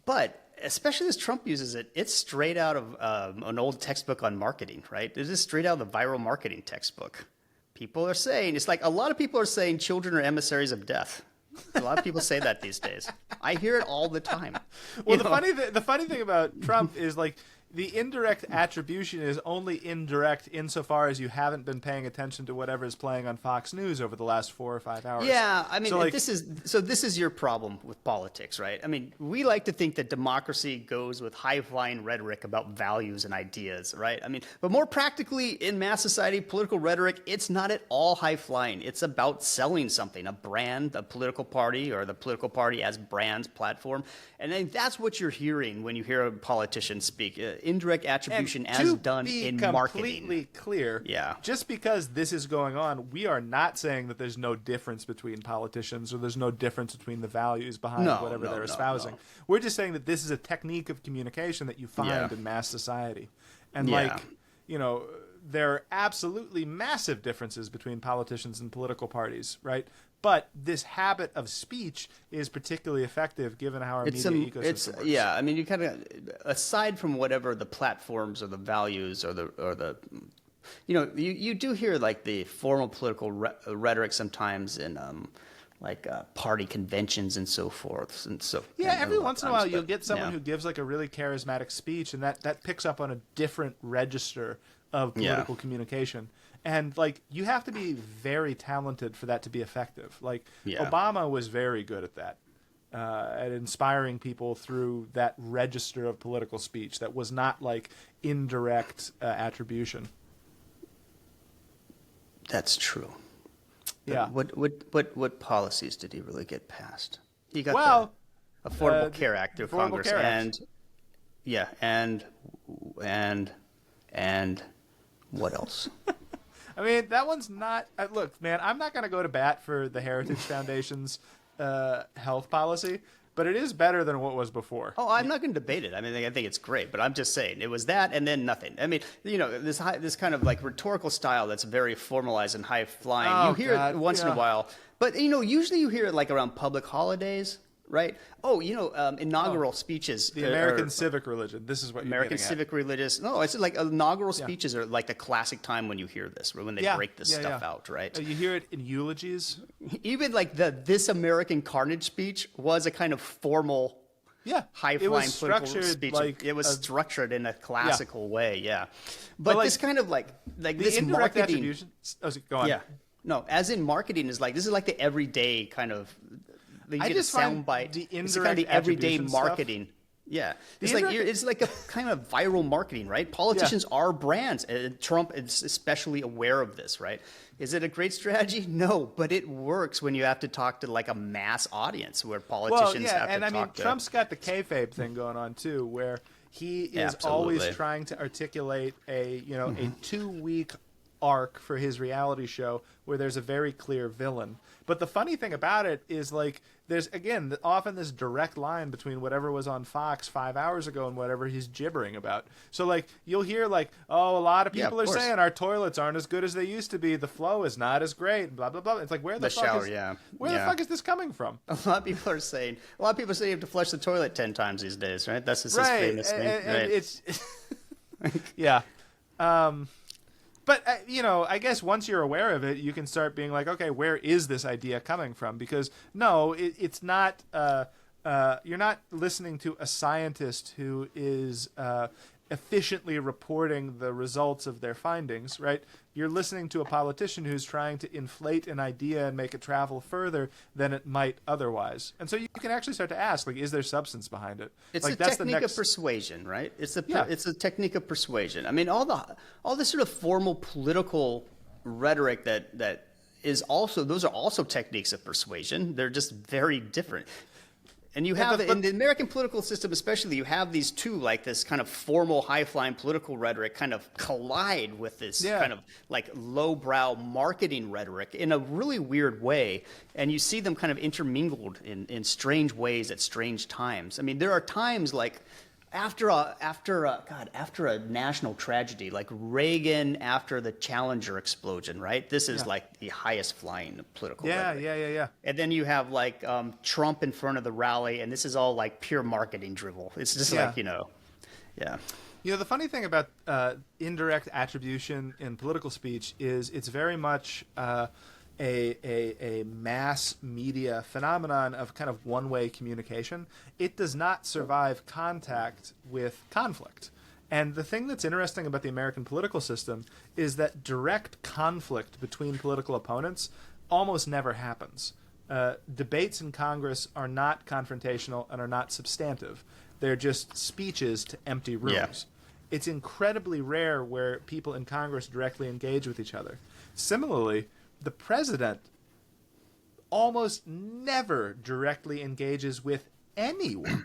But especially as Trump uses it, it's straight out of an old textbook on marketing, right? It is straight out of the viral marketing textbook. People are saying, it's like a lot of people are saying children are emissaries of death. A lot of people say that these days. I hear it all the time. Well, the funny thing about Trump is like the indirect attribution is only indirect insofar as you haven't been paying attention to whatever is playing on Fox News over the last 4 or 5 hours. Yeah, I mean, so, like, this is your problem with politics, right? I mean, we like to think that democracy goes with high-flying rhetoric about values and ideas, right? I mean, but more practically in mass society, political rhetoric, it's not at all high-flying. It's about selling something, a brand, a political party, or the political party as brand's platform. And then that's what you're hearing when you hear a politician speak. Indirect attribution as done in marketing. Completely clear. Yeah. Just because this is going on, we are not saying that there's no difference between politicians or there's no difference between the values behind whatever they're espousing. No. We're just saying that this is a technique of communication that you find in mass society. And there are absolutely massive differences between politicians and political parties, right? But this habit of speech is particularly effective given how our media ecosystem works. Yeah, I mean, you kind of, aside from whatever the platforms or the values or the you do hear like the formal political rhetoric sometimes in party conventions and so forth. And so every once in a while you'll get someone who gives like a really charismatic speech, and that picks up on a different register of political communication. And like you have to be very talented for that to be effective. Like Obama was very good at that, at inspiring people through that register of political speech that was not like indirect attribution. That's true. Yeah. What policies did he really get passed? He got the Affordable Care Act through Congress, and what else? I mean, that one's not... look, man, I'm not going to go to bat for the Heritage Foundation's health policy, but it is better than what was before. Oh, I'm not going to debate it. I mean, I think it's great, but I'm just saying it was that and then nothing. I mean, this kind of like rhetorical style that's very formalized and high flying. You hear it once in a while, but usually you hear it like around public holidays. Right. Oh, inaugural speeches. The American civic religion. This is what you're American civic religious. No, it's like inaugural speeches are like the classic time when you hear this, when they break this stuff out, right? You hear it in eulogies. Even like This American Carnage speech was a kind of formal, high-flying political speech. It was structured in a classical way, But this kind of like this indirect marketing. attribution. Oh, go on. Yeah. No, as in marketing is like, this is like the everyday kind of. You get a soundbite. It's kind of the everyday marketing. Stuff. Yeah, it's like a kind of viral marketing, right? Politicians are brands. Trump is especially aware of this, right? Is it a great strategy? No, but it works when you have to talk to like a mass audience where politicians have to talk to. And I mean, Trump's got the kayfabe thing going on too, where he is always trying to articulate a 2-week arc for his reality show where there's a very clear villain. But the funny thing about it is, like, there's, again, often this direct line between whatever was on Fox 5 hours ago and whatever he's gibbering about. So, like, you'll hear, like, a lot of people are saying our toilets aren't as good as they used to be. The flow is not as great, blah, blah, blah. It's like, where the fuck is this coming from? A lot of people are saying you have to flush the toilet 10 times these days, right? That's just his famous thing. And it's yeah. But, I guess once you're aware of it, you can start being like, okay, where is this idea coming from? Because, no, it's not you're not listening to a scientist who is efficiently reporting the results of their findings, right? You're listening to a politician who's trying to inflate an idea and make it travel further than it might otherwise. And so you can actually start to ask, like, is there substance behind it? It's a technique of persuasion, right? It's a technique of persuasion. I mean, all the sort of formal political rhetoric that is also, those are also techniques of persuasion. They're just very different. And you have, in the American political system especially, you have these two, like this kind of formal, high-flying political rhetoric kind of collide with this kind of like lowbrow marketing rhetoric in a really weird way. And you see them kind of intermingled in strange ways at strange times. I mean, there are times like after a national tragedy, like Reagan after the Challenger explosion, right? This is like the highest flying political rhetoric. Yeah. And then you have like Trump in front of the rally, and this is all like pure marketing drivel. It's just like, the funny thing about indirect attribution in political speech is it's very much a mass media phenomenon of kind of one-way communication. It does not survive contact with conflict. And the thing that's interesting about the American political system is that direct conflict between political opponents almost never happens. Debates in Congress are not confrontational and are not substantive. They're just speeches to empty rooms. Yeah. It's incredibly rare where people in Congress directly engage with each other. Similarly, the president almost never directly engages with anyone.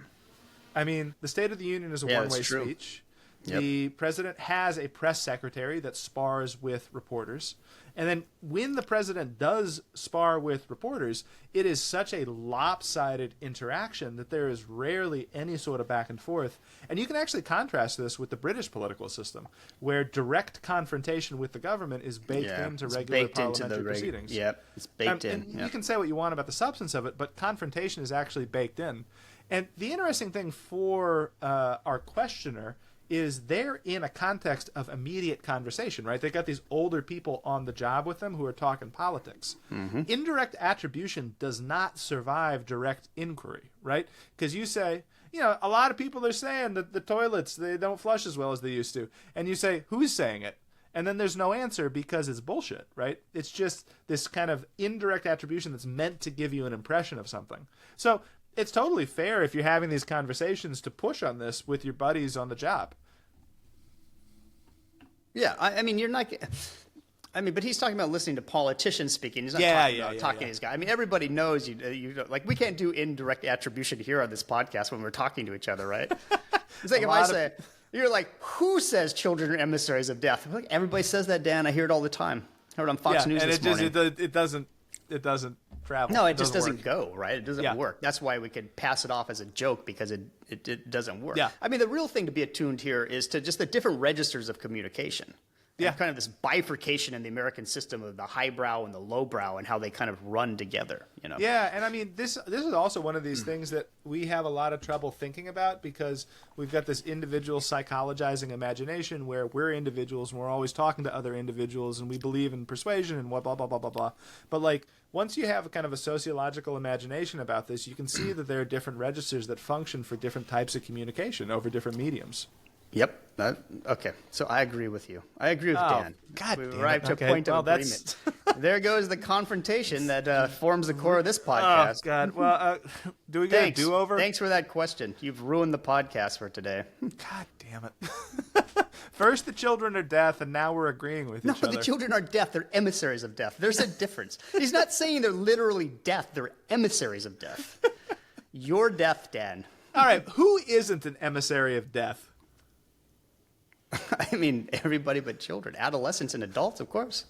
I mean, the State of the Union is a one-way speech. Yep. The president has a press secretary that spars with reporters. And then when the president does spar with reporters, it is such a lopsided interaction that there is rarely any sort of back and forth. And you can actually contrast this with the British political system, where direct confrontation with the government is baked into regular parliamentary proceedings. Yep, it's baked in. And you can say what you want about the substance of it, but confrontation is actually baked in. And the interesting thing for our questioner is they're in a context of immediate conversation, right? They got these older people on the job with them who are talking politics. Mm-hmm. Indirect attribution does not survive direct inquiry, right? Because you say, a lot of people are saying that the toilets, they don't flush as well as they used to. And you say, who's saying it? And then there's no answer because it's bullshit, right? It's just this kind of indirect attribution that's meant to give you an impression of something. So it's totally fair if you're having these conversations to push on this with your buddies on the job. Yeah, I mean, you're not. I mean, but he's talking about listening to politicians speaking. He's not talking about to these guys. I mean, everybody knows you like we can't do indirect attribution here on this podcast when we're talking to each other, right? It's like if I say, you're like, who says children are emissaries of death? I'm like, everybody says that, Dan. I hear it all the time. I heard it on Fox News this morning. It doesn't travel. No, it just doesn't go, right? It doesn't Yeah. work. That's why we could pass it off as a joke, because it doesn't work. Yeah. I mean, the real thing to be attuned here is to just the different registers of communication. Yeah. And kind of this bifurcation in the American system of the highbrow and the lowbrow and how they kind of run together, you know? Yeah, and I mean, this is also one of these things that we have a lot of trouble thinking about, because we've got this individual psychologizing imagination where we're individuals and we're always talking to other individuals and we believe in persuasion and blah, blah, blah, blah, blah, blah. But, like, once you have a kind of a sociological imagination about this, you can see that there are different registers that function for different types of communication over different mediums. Yep. Okay. So I agree with you. I agree with Dan. God we damn arrived it. to a point of That's... agreement. There goes the confrontation that forms the core of this podcast. Oh, God. Well, do we get a do-over? Thanks for that question. You've ruined the podcast for today. God damn it. First the children are deaf, and now we're agreeing with each other. No, the children are deaf. They're emissaries of death. There's a difference. He's not saying they're literally deaf. They're emissaries of death. You're deaf, Dan. All right. Who isn't an emissary of death? I mean, everybody but children. Adolescents and adults, of course.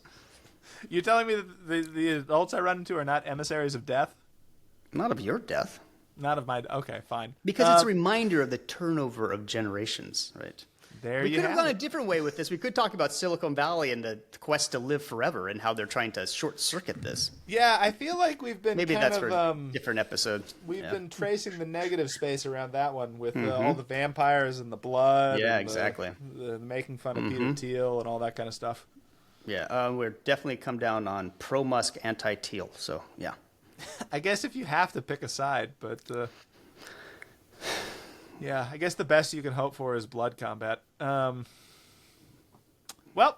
You're telling me that the adults I run into are not emissaries of death? Not of your death. Not of my... Okay, fine. Because it's a reminder of the turnover of generations, right? There we you could have have gone a it. different way with this. We could talk about Silicon Valley and the quest to live forever and how they're trying to short-circuit this. Yeah, I feel like we've been Maybe kind that's of... for a different episode. We've been tracing the negative space around that one with all the vampires and the blood. Yeah, and exactly. The making fun of Peter Thiel and all that kind of stuff. Yeah, we're definitely come down on pro-Musk, anti-Teal. So, yeah. I guess if you have to pick a side, but... yeah, I guess the best you can hope for is blood combat. Well,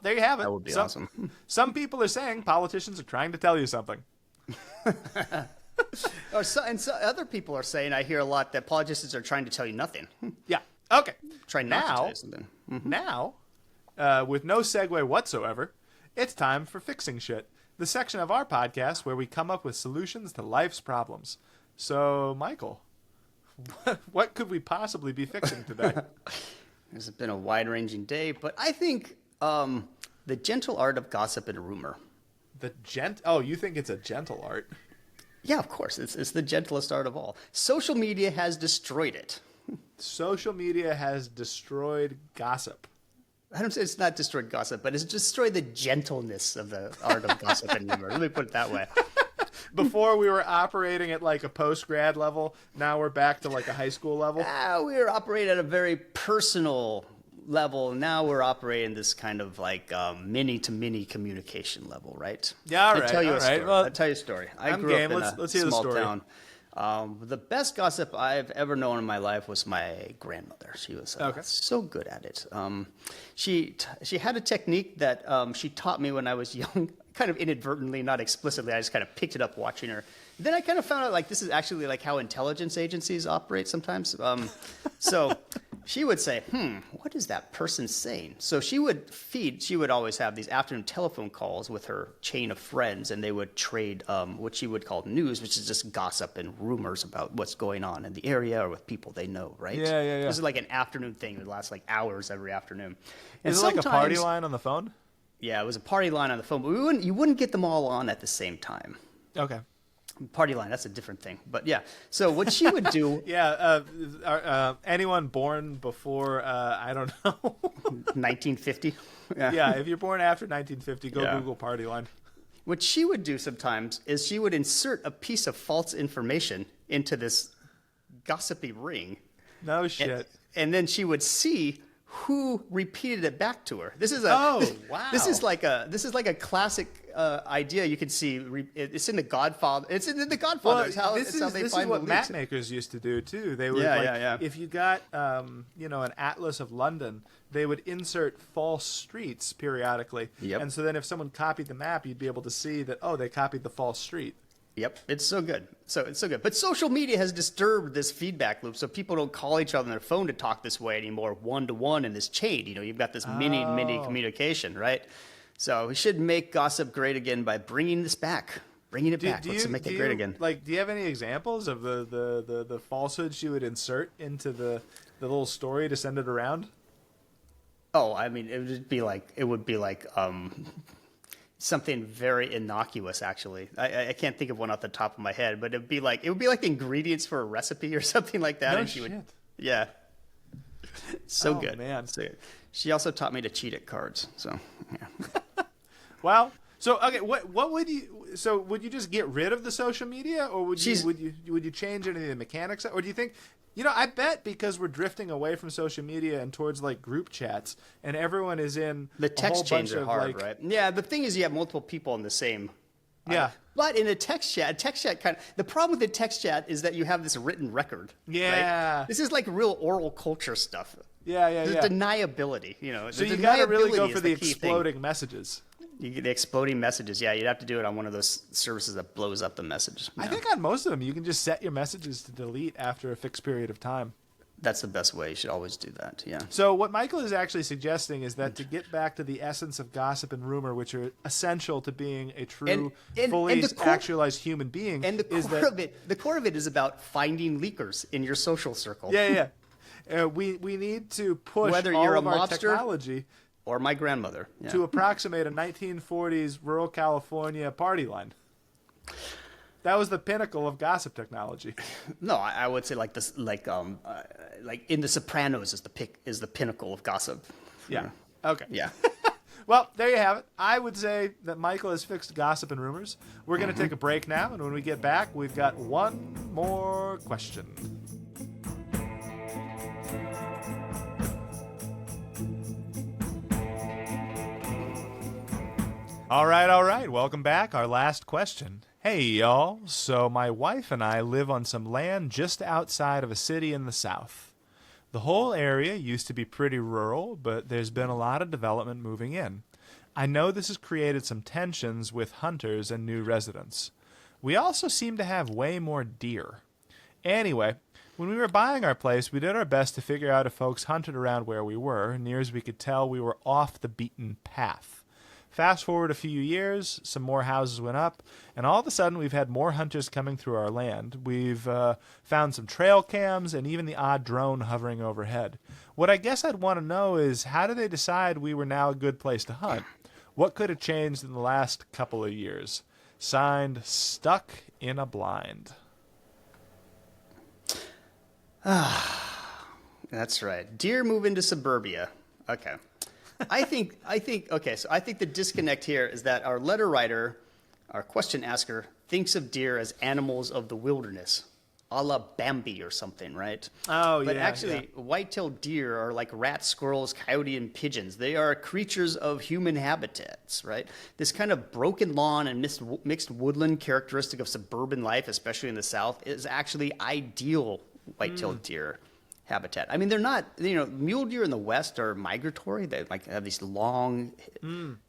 there you have it. That would be awesome. Some people are saying politicians are trying to tell you something. Other people are saying, I hear a lot, that politicians are trying to tell you nothing. Yeah. Okay. Try not to tell you something. Now, with no segue whatsoever, it's time for Fixing Shit, the section of our podcast where we come up with solutions to life's problems. So, Michael, what could we possibly be fixing today? It's been a wide-ranging day, but I think the gentle art of gossip and rumor. Oh, you think it's a gentle art? Yeah, of course. It's the gentlest art of all. Social media has destroyed it. Social media has destroyed gossip. I don't say it's not destroyed gossip, but it's destroyed the gentleness of the art of gossip and humor. Let me put it that way. Before we were operating at like a post-grad level. Now we're back to like a high school level. We were operating at a very personal level. Now we're operating this kind of like mini-to-mini communication level, right? Yeah, all right. I'll tell you all a right. story. Well, I'll tell you a story. I'm grew game. up in Let's a hear the small story. town. The best gossip I've ever known in my life was my grandmother. She was so good at it. She had a technique that she taught me when I was young, kind of inadvertently, not explicitly. I just kind of picked it up watching her. Then I kind of found out like this is actually like how intelligence agencies operate sometimes. So she would say, what is that person saying? So she would always have these afternoon telephone calls with her chain of friends, and they would trade what she would call news, which is just gossip and rumors about what's going on in the area or with people they know, right? Yeah. This is like an afternoon thing that lasts like hours every afternoon. And Is it like a party line on the phone? Yeah, it was a party line on the phone, but you wouldn't get them all on at the same time. Okay. Party line, that's a different thing. But yeah, so what she would do... Anyone born before, I don't know. 1950? Yeah, if you're born after 1950, go Google party line. What she would do sometimes is she would insert a piece of false information into this gossipy ring. No shit. And then she would see who repeated it back to her. This is wow. This is like a classic idea you can see. It's in The Godfather. It's in The Godfather. This is what map makers used to do too. They would if you got an atlas of London, they would insert false streets periodically. Yep. And so then if someone copied the map, you'd be able to see that they copied the false street. Yep, it's so good. But social media has disturbed this feedback loop, so people don't call each other on their phone to talk this way anymore, one-to-one in this chain. You've got this mini communication, right? So we should make gossip great again by bringing this back. Let's make it great again. Like, do you have any examples of the falsehoods you would insert into the little story to send it around? Oh, I mean, it would be like something very innocuous, actually. I can't think of one off the top of my head, but it would be like the ingredients for a recipe or something like that. No and she shit. Yeah. So good. Man. So, she also taught me to cheat at cards. So, yeah. Well, so okay, what would you? So would you just get rid of the social media, or would you change any of the mechanics, or do you think? I bet because we're drifting away from social media and towards like group chats, and everyone is in the a whole text chains bunch are of, hard, like, right? Yeah, the thing is, you have multiple people in the same. Yeah. But in a text chat the problem with the text chat is that you have this written record. Yeah. Right? This is like real oral culture stuff. Yeah. There's deniability, So you got to really go for the key exploding messages. You get the exploding messages. Yeah, you'd have to do it on one of those services that blows up the message. I think on most of them, you can just set your messages to delete after a fixed period of time. That's the best way. You should always do that. Yeah. So what Michael is actually suggesting is that to get back to the essence of gossip and rumor, which are essential to being a true, fully actualized human being, and the core of it is about finding leakers in your social circle. Yeah. We need to push whether all you're of a our mobster technology or my grandmother to approximate a 1940s rural California party line. That was the pinnacle of gossip technology. No, I would say like this, like in The Sopranos is the pinnacle of gossip. Yeah. Okay. Yeah. Well, there you have it. I would say that Michael has fixed gossip and rumors. We're going to take a break now, and when we get back, we've got one more question. All right. Welcome back. Our last question. Hey, y'all. So my wife and I live on some land just outside of a city in the south. The whole area used to be pretty rural, but there's been a lot of development moving in. I know this has created some tensions with hunters and new residents. We also seem to have way more deer. Anyway, when we were buying our place, we did our best to figure out if folks hunted around where we were. Near as we could tell, we were off the beaten path. Fast forward a few years, some more houses went up, and all of a sudden we've had more hunters coming through our land. We've found some trail cams and even the odd drone hovering overhead. What I guess I'd want to know is, how do they decide we were now a good place to hunt? What could have changed in the last couple of years? Signed, Stuck in a Blind. That's right. Deer move into suburbia. Okay. I think the disconnect here is that our letter writer, our question asker, thinks of deer as animals of the wilderness, a la Bambi or something, right? Oh, yeah. But actually, white-tailed deer are like rats, squirrels, coyote, and pigeons. They are creatures of human habitats, right? This kind of broken lawn and mixed woodland characteristic of suburban life, especially in the South, is actually ideal white-tailed deer habitat. I mean, they're not, mule deer in the West are migratory. They have these long,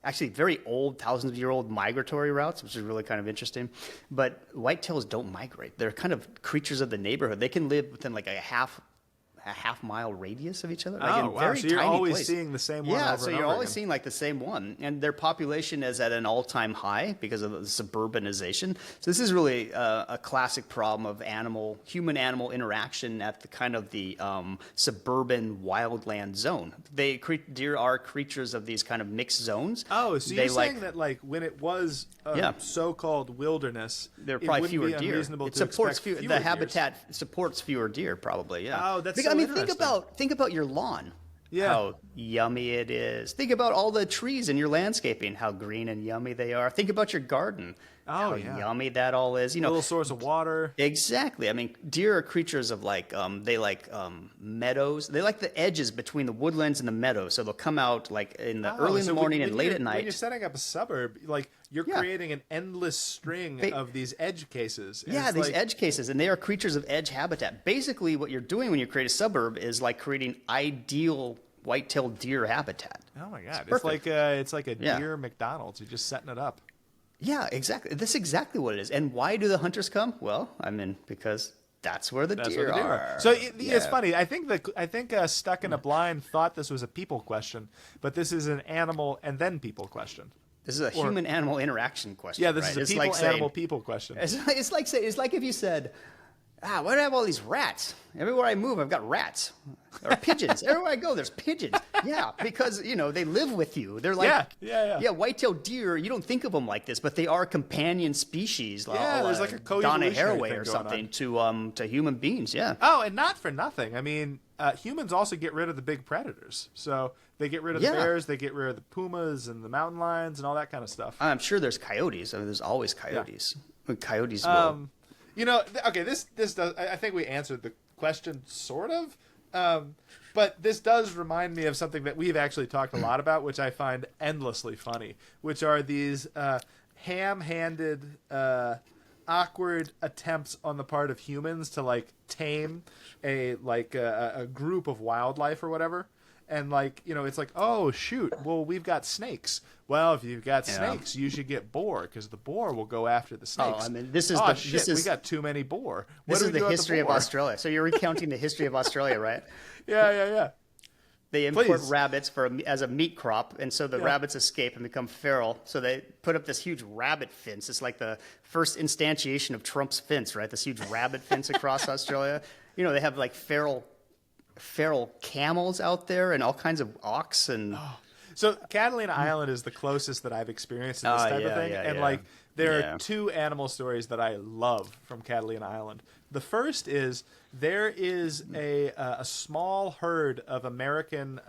actually very old, thousands-of-year-old migratory routes, which is really kind of interesting. But whitetails don't migrate. They're kind of creatures of the neighborhood. They can live within like a half mile radius of each other. Like oh, wow. So you're always seeing the same one over and over you're always again. seeing like the same one. And their population is at an all-time high because of the suburbanization. So this is really a classic problem of human-animal interaction at the kind of the suburban wildland zone. Deer are creatures of these kind of mixed zones. Oh, so you're saying that like when it was so-called wilderness, there are probably fewer deer. It supports the habitat supports fewer deer, probably. Yeah. Oh, that's think about your lawn. Yeah. How yummy it is. Think about all the trees in your landscaping, how green and yummy they are. Think about your garden. How yummy that all is. A little source of water. Exactly. I mean, deer are creatures of they like meadows. They like the edges between the woodlands and the meadows. So they'll come out like early in the morning and late at night. When you're setting up a suburb, like you're creating an endless string of these edge cases. These edge cases, and they are creatures of edge habitat. Basically, what you're doing when you create a suburb is like creating ideal white-tailed deer habitat. Oh my God! It's like a deer McDonald's. You're just setting it up. Yeah, exactly. That's exactly what it is. And why do the hunters come? Well, I mean, because that's where the deer are. So it's funny. I think Stuck in a Blind thought this was a people question, but this is an animal and then people question. This is a human-animal interaction question. Yeah, this is a people-animal-people question. It's like if you said, why do I have all these rats? Everywhere I move, I've got rats. Or pigeons. Everywhere I go, there's pigeons. Yeah, because, they live with you. They're like, yeah, white-tailed deer, you don't think of them like this, but they are companion species. Yeah, there's like a Donna co-evolutionary Haraway or something to human beings, yeah. Oh, and not for nothing. I mean, humans also get rid of the big predators. So they get rid of the bears, they get rid of the pumas and the mountain lions and all that kind of stuff. I'm sure there's coyotes. I mean, there's always coyotes. Yeah. Coyotes will... okay, this does. I think we answered the question, sort of. But this does remind me of something that we've actually talked a lot about, which I find endlessly funny, which are these ham-handed, awkward attempts on the part of humans to like tame a group of wildlife or whatever. And it's like, oh shoot, well we've got snakes. Well, if you've got snakes, you should get boar because the boar will go after the snakes. Oh, I mean, this is we got too many boar. This is the history of Australia. So you're recounting the history of Australia, right? Yeah. They import rabbits as a meat crop, and so the rabbits escape and become feral. So they put up this huge rabbit fence. It's like the first instantiation of Trump's fence, right? This huge rabbit fence across Australia. They have like feral camels out there and all kinds of ox and. So Catalina Island is the closest that I've experienced in this type of thing, and there are two animal stories that I love from Catalina Island. The first is there is a small herd of American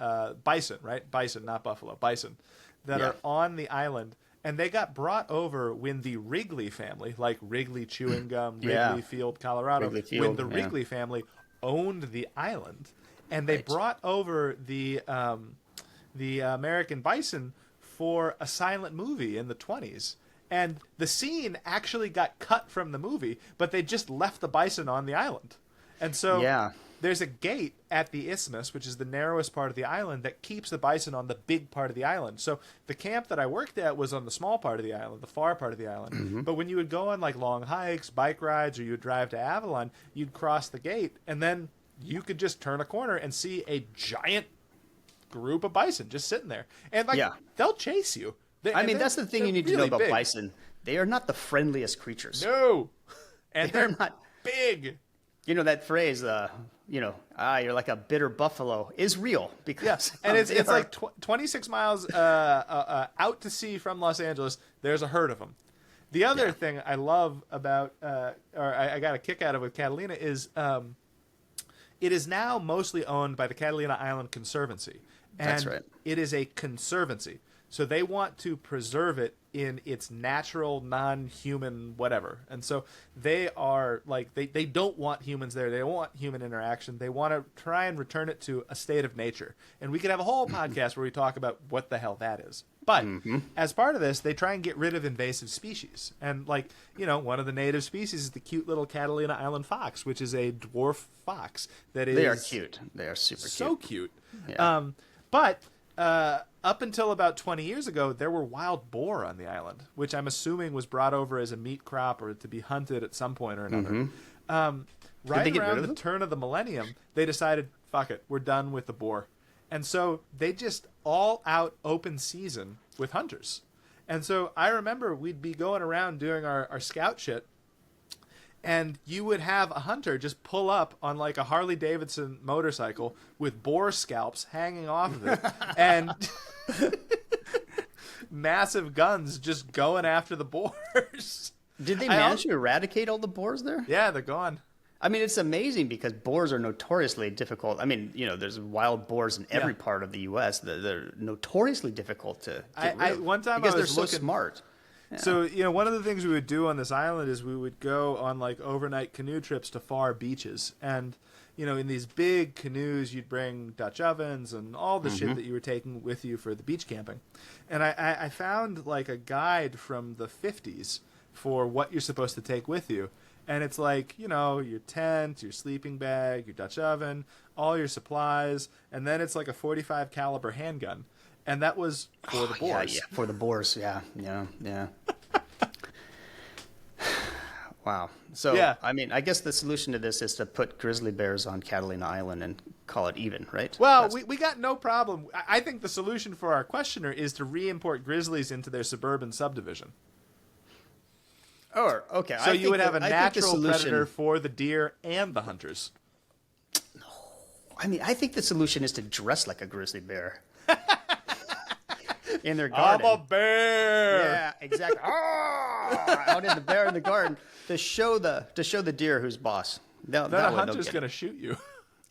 bison, right? Bison, not buffalo, bison, that are on the island, and they got brought over when the Wrigley family, like Wrigley Chewing Gum, Wrigley Field, Colorado, when the Wrigley family owned the island, and they brought over the American bison for a silent movie in the 1920s. And the scene actually got cut from the movie, but they just left the bison on the island. And so there's a gate at the isthmus, which is the narrowest part of the island, that keeps the bison on the big part of the island. So the camp that I worked at was on the small part of the island, the far part of the island. Mm-hmm. But when you would go on like long hikes, bike rides, or you would drive to Avalon, you'd cross the gate, and then you could just turn a corner and see a giant group of bison just sitting there. And they'll chase you. That's the thing you need to know about bison. They are not the friendliest creatures. No. And they're not big. That phrase, you're like a bitter buffalo, is real. Because and it's like 26 miles out to sea from Los Angeles, there's a herd of them. The other thing I love about, I got a kick out of with Catalina is it is now mostly owned by the Catalina Island Conservancy. And that's right. It is a conservancy. So they want to preserve it in its natural, non-human whatever. And so they are like, they don't want humans there. They don't want human interaction. They want to try and return it to a state of nature. And we could have a whole podcast where we talk about what the hell that is. But as part of this, they try and get rid of invasive species. And one of the native species is the cute little Catalina Island fox, which is a dwarf fox. They are cute. They are super cute. So cute. Yeah. But up until about 20 years ago, there were wild boar on the island, which I'm assuming was brought over as a meat crop or to be hunted at some point or another. Right around the turn of the millennium, they decided, fuck it, we're done with the boar. And so they just all out open season with hunters. And so I remember we'd be going around doing our scout shit, and you would have a hunter just pull up on like a Harley Davidson motorcycle with boar scalps hanging off of it and massive guns just going after the boars. Did they manage to eradicate all the boars there? Yeah, they're gone. I mean, it's amazing because boars are notoriously difficult. I mean, there's wild boars in every part of the U.S. They're notoriously difficult to get rid of. One time because I was they're so smart. Yeah. So, one of the things we would do on this island is we would go on like overnight canoe trips to far beaches. And, in these big canoes, you'd bring Dutch ovens and all the shit that you were taking with you for the beach camping. And I found like a guide from the 50s for what you're supposed to take with you. And it's like, your tent, your sleeping bag, your Dutch oven, all your supplies. And then it's like a .45 caliber handgun. And that was for the boars. Yeah, for the boars. Yeah. Wow. So, I mean, I guess the solution to this is to put grizzly bears on Catalina Island and call it even, right? Well, we got no problem. I think the solution for our questioner is to re-import grizzlies into their suburban subdivision. Or, okay. So you would have a natural predator for the deer and the hunters. I mean, I think the solution is to dress like a grizzly bear. In their garden. I'm a bear. Yeah, exactly. Out in the bear in the garden to show the deer who's boss. Then a hunter's going to shoot you.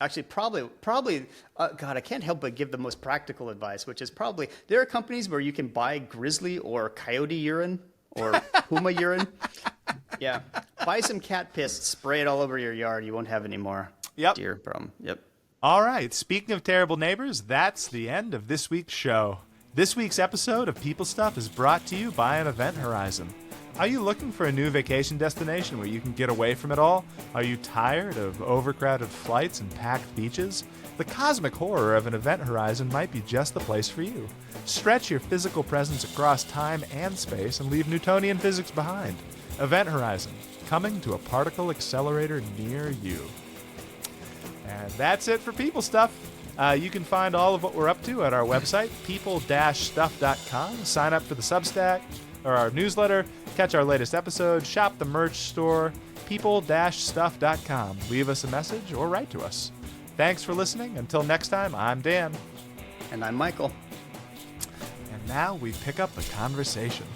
Actually, probably. God, I can't help but give the most practical advice, which is probably there are companies where you can buy grizzly or coyote urine or puma urine. Yeah, buy some cat piss, spray it all over your yard. You won't have any more deer problem. Yep. All right. Speaking of terrible neighbors, that's the end of this week's show. This week's episode of People Stuff is brought to you by an Event Horizon. Are you looking for a new vacation destination where you can get away from it all? Are you tired of overcrowded flights and packed beaches? The cosmic horror of an Event Horizon might be just the place for you. Stretch your physical presence across time and space and leave Newtonian physics behind. Event Horizon, coming to a particle accelerator near you. And that's it for People Stuff. You can find all of what we're up to at our website, people-stuff.com. Sign up for the Substack or our newsletter, catch our latest episode, shop the merch store, people-stuff.com. Leave us a message or write to us. Thanks for listening. Until next time, I'm Dan. And I'm Michael. And now we pick up the conversation.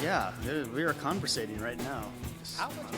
Yeah, we are conversating right now. How much